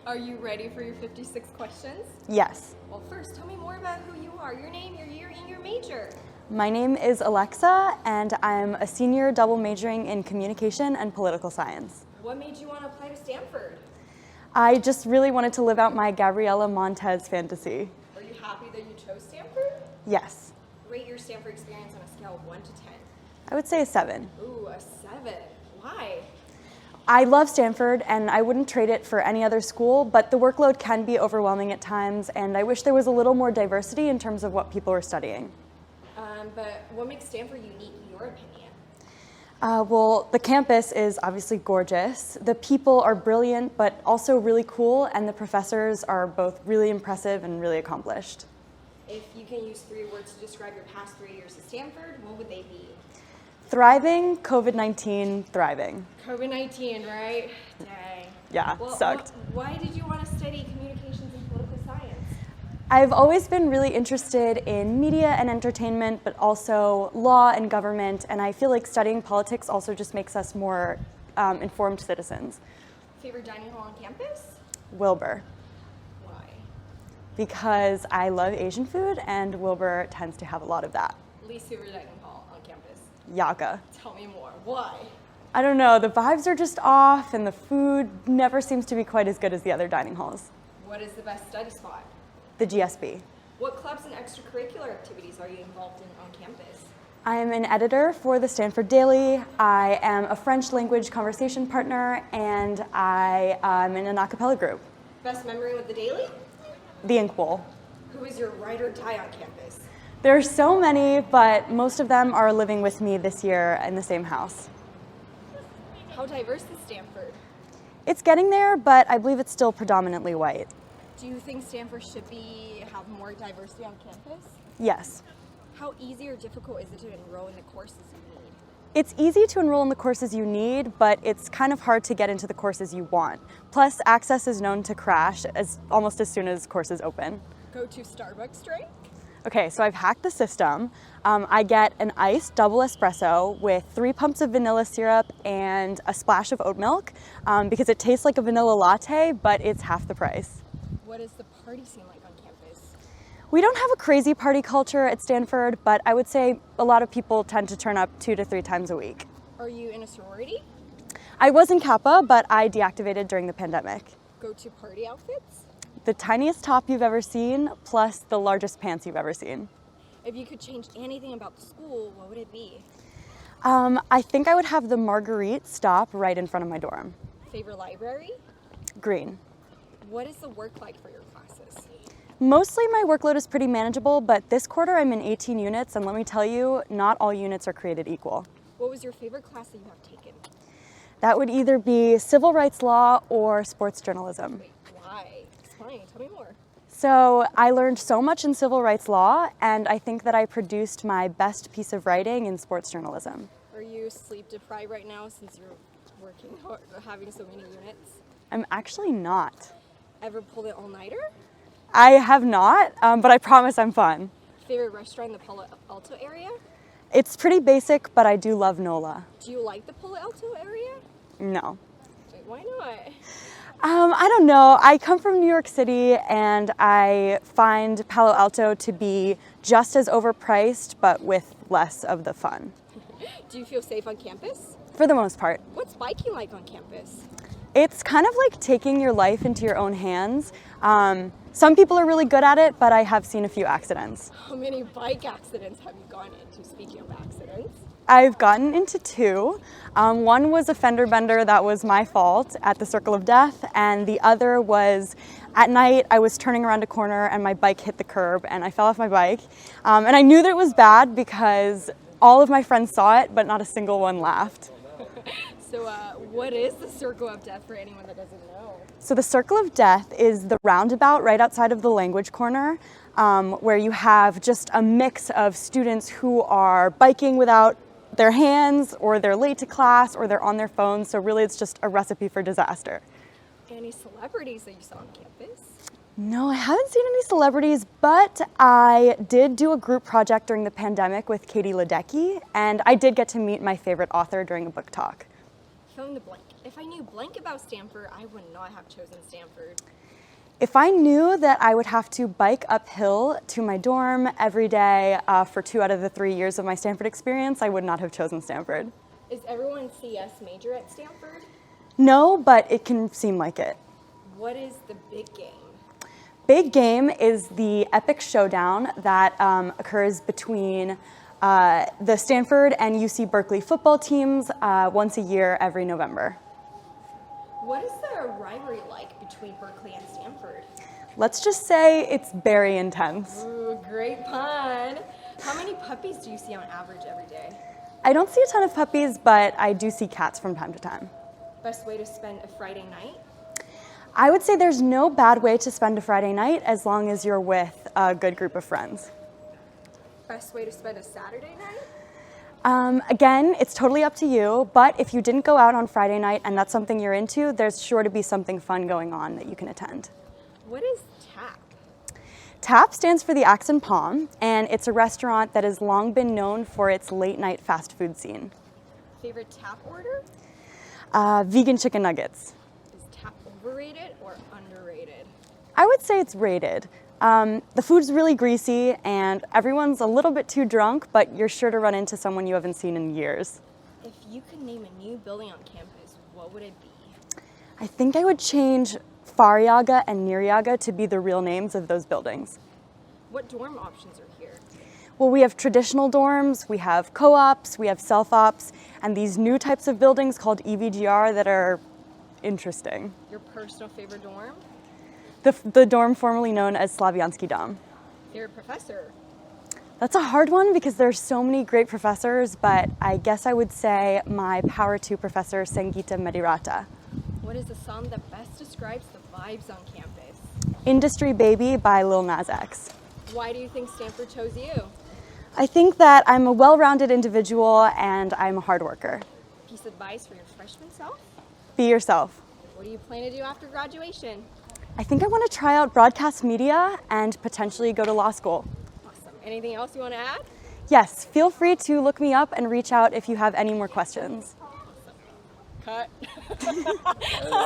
Are you ready for your 56 questions? Yes. Well, first, tell me more about who you are, your name, your year, and your major. My name is Alexa, and I'm a senior double majoring in communication and political science. What made you want to apply to Stanford? I just really wanted to live out my Gabriela Montez fantasy. Are you happy that you chose Stanford? Yes. Rate your Stanford experience on a scale of 1 to 10. I would say a 7. Ooh, a 7. Why? I love Stanford, and I wouldn't trade it for any other school, but the workload can be overwhelming at times, and I wish there was a little more diversity in terms of what people are studying. But what makes Stanford unique in your opinion? Well, the campus is obviously gorgeous. The people are brilliant, but also really cool, and the professors are both really impressive and really accomplished. If you can use 3 words to describe your past 3 years at Stanford, what would they be? Thriving, COVID-19, thriving. COVID-19, right? Dang. Yeah, Well, sucked. Why did you want to study communications and political science? I've always been really interested in media and entertainment, but also law and government, and I feel like studying politics also just makes us more informed citizens. Favorite dining hall on campus? Wilbur. Why? Because I love Asian food, and Wilbur tends to have a lot of that. Least favorite dining hall on campus? Yaka. Tell me more. Why? I don't know, the vibes are just off, and the food never seems to be quite as good as the other dining halls. What is the best study spot? The GSB. What clubs and extracurricular activities are you involved in on campus? I am an editor for the Stanford Daily. I am a French language conversation partner, and I am in an a cappella group. Best memory with the Daily? The Ink Bowl. Who is your ride or die on campus? There are so many, but most of them are living with me this year in the same house. How diverse is Stanford? It's getting there, but I believe it's still predominantly white. Do you think Stanford should have more diversity on campus? Yes. How easy or difficult is it to enroll in the courses you need? It's easy to enroll in the courses you need, but it's kind of hard to get into the courses you want. Plus, access is known to crash almost as soon as courses open. Go to Starbucks drink? Okay, so I've hacked the system. I get an iced double espresso with 3 pumps of vanilla syrup and a splash of oat milk because it tastes like a vanilla latte, but it's half the price. What is the party scene like on campus? We don't have a crazy party culture at Stanford, but I would say a lot of people tend to turn up 2 to 3 times a week. Are you in a sorority? I was in Kappa, but I deactivated during the pandemic. Go to party outfits? The tiniest top you've ever seen, plus the largest pants you've ever seen. If you could change anything about the school, what would it be? I think I would have the Marguerite stop right in front of my dorm. Favorite library? Green. What is the work like for your classes? Mostly my workload is pretty manageable, but this quarter I'm in 18 units, and let me tell you, not all units are created equal. What was your favorite class that you have taken? That would either be civil rights law or sports journalism. Wait, why? Explain, tell me more. So I learned so much in civil rights law, and I think that I produced my best piece of writing in sports journalism. Are you sleep deprived right now since you're working hard, having so many units? I'm actually not. Ever pulled an all-nighter? I have not, but I promise I'm fun. Favorite restaurant in the Palo Alto area? It's pretty basic, but I do love NOLA. Do you like the Palo Alto area? No. Wait, why not? I don't know. I come from New York City, and I find Palo Alto to be just as overpriced, but with less of the fun. Do you feel safe on campus? For the most part. What's biking like on campus? It's kind of like taking your life into your own hands. Some people are really good at it, but I have seen a few accidents. How many bike accidents have you gone into, speaking of accidents? I've gotten into 2. One was a fender bender that was my fault at the Circle of Death, and the other was at night I was turning around a corner and my bike hit the curb and I fell off my bike. And I knew that it was bad because all of my friends saw it, but not a single one laughed. So what is the Circle of Death for anyone that doesn't know? So the Circle of Death is the roundabout right outside of the language corner, where you have just a mix of students who are biking without their hands, or they're late to class, or they're on their phones. So really it's just a recipe for disaster. Any celebrities that you saw on campus? No, I haven't seen any celebrities, but I did do a group project during the pandemic with Katie Ledecky, and I did get to meet my favorite author during a book talk. Fill in the blank. If If I knew blank about Stanford, I would not have chosen Stanford. If I knew that I would have to bike uphill to my dorm every day for 2 out of the 3 years of my Stanford experience, I would not have chosen Stanford. Is everyone CS major at Stanford? No, but it can seem like it. What is the big game? Big game is the epic showdown that occurs between the Stanford and UC Berkeley football teams once a year every November. What is the rivalry like between Berkeley and Stanford? Let's just say it's very intense. Ooh, great pun. How many puppies do you see on average every day? I don't see a ton of puppies, but I do see cats from time to time. Best way to spend a Friday night? I would say there's no bad way to spend a Friday night as long as you're with a good group of friends. Best way to spend a Saturday night? Again, it's totally up to you, but if you didn't go out on Friday night and that's something you're into, there's sure to be something fun going on that you can attend. What is TAP? TAP stands for the Axe and Palm, and it's a restaurant that has long been known for its late night fast food scene. Favorite TAP order? Vegan chicken nuggets. Is TAP overrated or underrated? I would say it's rated. The food's really greasy and everyone's a little bit too drunk, but you're sure to run into someone you haven't seen in years. If you could name a new building on campus, what would it be? I think I would change Faryaga and Niryaga to be the real names of those buildings. What dorm options are here? Well, we have traditional dorms, we have co-ops, we have self-ops, and these new types of buildings called EVGR that are interesting. Your personal favorite dorm? The dorm formerly known as Slaviansky Dom. Favorite professor? That's a hard one because there's so many great professors, but I guess I would say my Power 2 professor, Sangeeta Medirata. What is the song that best describes the vibes on campus? Industry Baby by Lil Nas X. Why do you think Stanford chose you? I think that I'm a well-rounded individual and I'm a hard worker. Piece of advice for your freshman self? Be yourself. What do you plan to do after graduation? I think I want to try out broadcast media and potentially go to law school. Awesome. Anything else you want to add? Yes, feel free to look me up and reach out if you have any more questions. Cut.